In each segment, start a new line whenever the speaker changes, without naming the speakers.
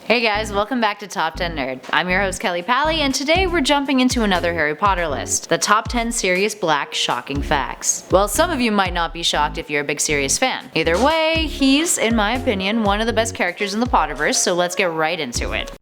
Hey guys, welcome back to Top 10 Nerd. I'm your host Kelly Pally, and today we're jumping into another Harry Potter list, the top 10 Sirius Black shocking facts. Well, some of you might not be shocked if you're a big Sirius fan. Either way, he's, in my opinion, one of the best characters in the Potterverse, so let's get right into it.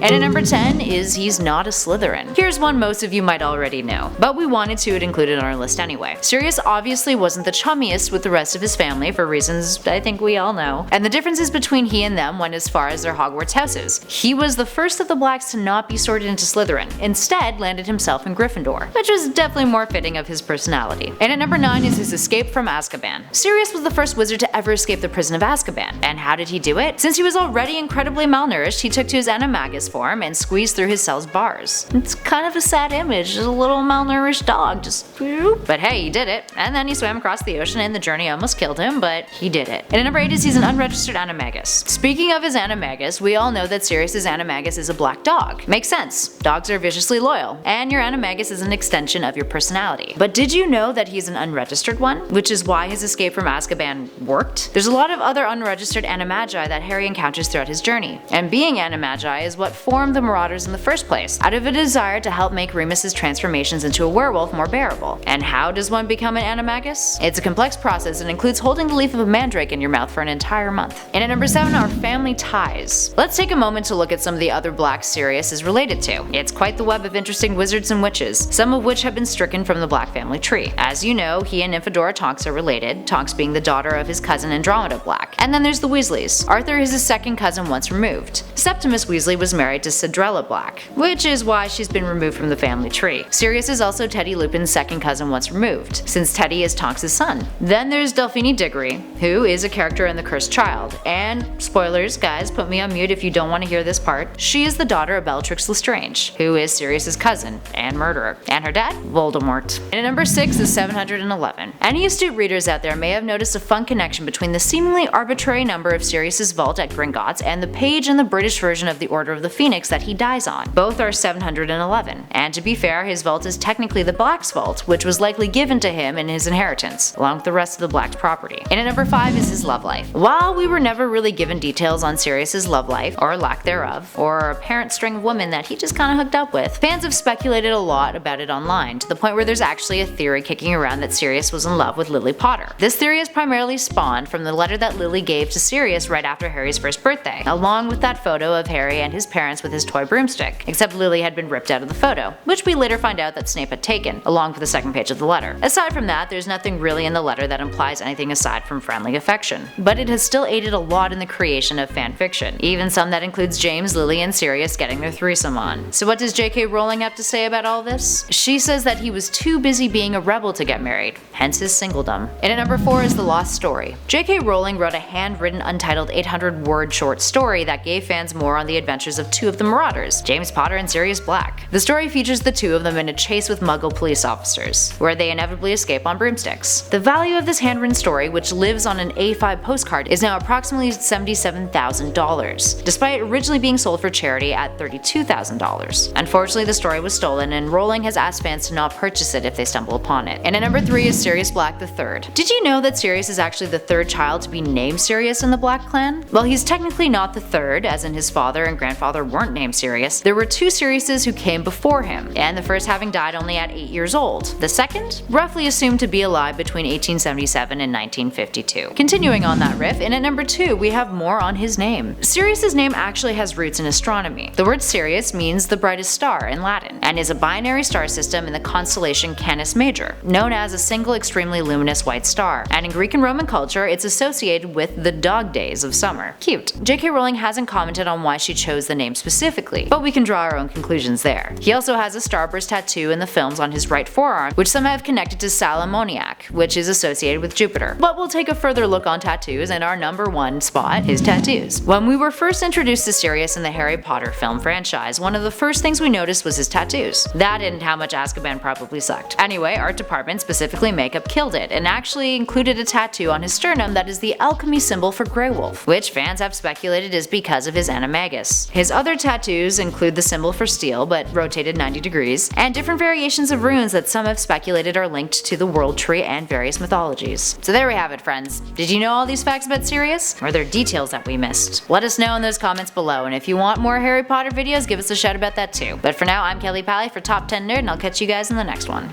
And at number 10 is he's not a Slytherin. Here's one most of you might already know, but we wanted to include it on our list anyway. Sirius obviously wasn't the chummiest with the rest of his family for reasons I think we all know, and the differences between he and them went as far as their Hogwarts houses. He was the first of the Blacks to not be sorted into Slytherin, instead landed himself in Gryffindor, which was definitely more fitting of his personality. And at number 9 is his escape from Azkaban. Sirius was the first wizard to ever escape the prison of Azkaban, and how did he do it? Since he was already incredibly malnourished, he took to his animagus form and squeezed through his cell's bars. It's kind of a sad image, just a little malnourished dog just whoop. But hey, he did it, and then he swam across the ocean and the journey almost killed him, but he did it. And at number 8 is he's an unregistered animagus. Speaking of his animagus, we all know that Sirius's animagus is a black dog. Makes sense, dogs are viciously loyal, and your animagus is an extension of your personality. But did you know that he's an unregistered one? Which is why his escape from Azkaban worked? There's a lot of other unregistered animagi that Harry encounters throughout his journey, and being animagi is what formed the Marauders in the first place, out of a desire to help make Remus's transformations into a werewolf more bearable. And how does one become an animagus? It's a complex process and includes holding the leaf of a mandrake in your mouth for an entire month. And at number 7 are family ties. Let's take a moment to look at some of the other Blacks Sirius is related to. It's quite the web of interesting wizards and witches, some of which have been stricken from the Black family tree. As you know, he and Nymphadora Tonks are related, Tonks being the daughter of his cousin Andromeda Black. And then there's the Weasleys. Arthur is his second cousin once removed. Septimus Weasley was married to Cedrella Black, which is why she's been removed from the family tree. Sirius is also Teddy Lupin's second cousin once removed, since Teddy is Tonks' son. Then there's Delphine Diggory, who is a character in The Cursed Child, and spoilers guys, put me on mute if you don't want to hear this part, she is the daughter of Bellatrix Lestrange, who is Sirius's cousin and murderer, and her dad, Voldemort. And at number 6 is 711. Any astute readers out there may have noticed a fun connection between the seemingly arbitrary number of Sirius's vault at Gringotts and the page in the British version of the Order of the Phoenix that he dies on. Both are 711, and to be fair, his vault is technically the Black's vault, which was likely given to him in his inheritance, along with the rest of the Black's property. And at number 5 is his love life. While we were never really given details on Sirius's love life, or lack thereof, or a apparent string of women that he just kinda hooked up with, fans have speculated a lot about it online, to the point where there's actually a theory kicking around that Sirius was in love with Lily Potter. This theory is primarily spawned from the letter that Lily gave to Sirius right after Harry's first birthday, along with that photo of Harry and his parents with his toy broomstick, except Lily had been ripped out of the photo, which we later find out that Snape had taken, along with the second page of the letter. Aside from that, there's nothing really in the letter that implies anything aside from friendly affection, but it has still aided a lot in the creation of fanfiction, even some that includes James, Lily, and Sirius getting their threesome on. So what does J.K. Rowling have to say about all this? She says that he was too busy being a rebel to get married, hence his singledom. And at number 4 is The Lost Story. J.K. Rowling wrote a handwritten untitled 800-word short story that gave fans more on the adventures of two of the Marauders, James Potter and Sirius Black. The story features the two of them in a chase with Muggle police officers, where they inevitably escape on broomsticks. The value of this handwritten story, which lives on an A5 postcard, is now approximately $77,000, despite originally being sold for charity at $32,000. Unfortunately, the story was stolen, and Rowling has asked fans to not purchase it if they stumble upon it. And at number 3 is Sirius Black III. Did you know that Sirius is actually the third child to be named Sirius in the Black clan? Well, he's technically not the third, as in his father and grandfather weren't named Sirius. There were two Siriuses who came before him, and the first having died only at 8 years old. The second, roughly assumed to be alive between 1877 and 1952. Continuing on that riff, and at number 2 we have more on his name. Sirius's name actually has roots in astronomy. The word Sirius means the brightest star in Latin, and is a binary star system in the constellation Canis Major, known as a single extremely luminous white star, and in Greek and Roman culture it's associated with the dog days of summer. Cute. J.K. Rowling hasn't commented on why she chose the name specifically, but we can draw our own conclusions there. He also has a starburst tattoo in the films on his right forearm, which some have connected to Salamoniac, which is associated with Jupiter. But we'll take a further look on tattoos, and our number 1 spot is tattoos. When we were first introduced to Sirius in the Harry Potter film franchise, one of the first things we noticed was his tattoos. That and how much Azkaban probably sucked. Anyway, art department, specifically makeup, killed it, and actually included a tattoo on his sternum that is the alchemy symbol for Grey Wolf, which fans have speculated is because of his animagus. His other tattoos include include the symbol for steel but rotated 90 degrees, and different variations of runes that some have speculated are linked to the World Tree and various mythologies. So there we have it, friends. Did you know all these facts about Sirius? Or are there details that we missed? Let us know in those comments below, and if you want more Harry Potter videos, give us a shout about that too. But for now, I'm Kelly Pally for Top 10 Nerd, and I'll catch you guys in the next one.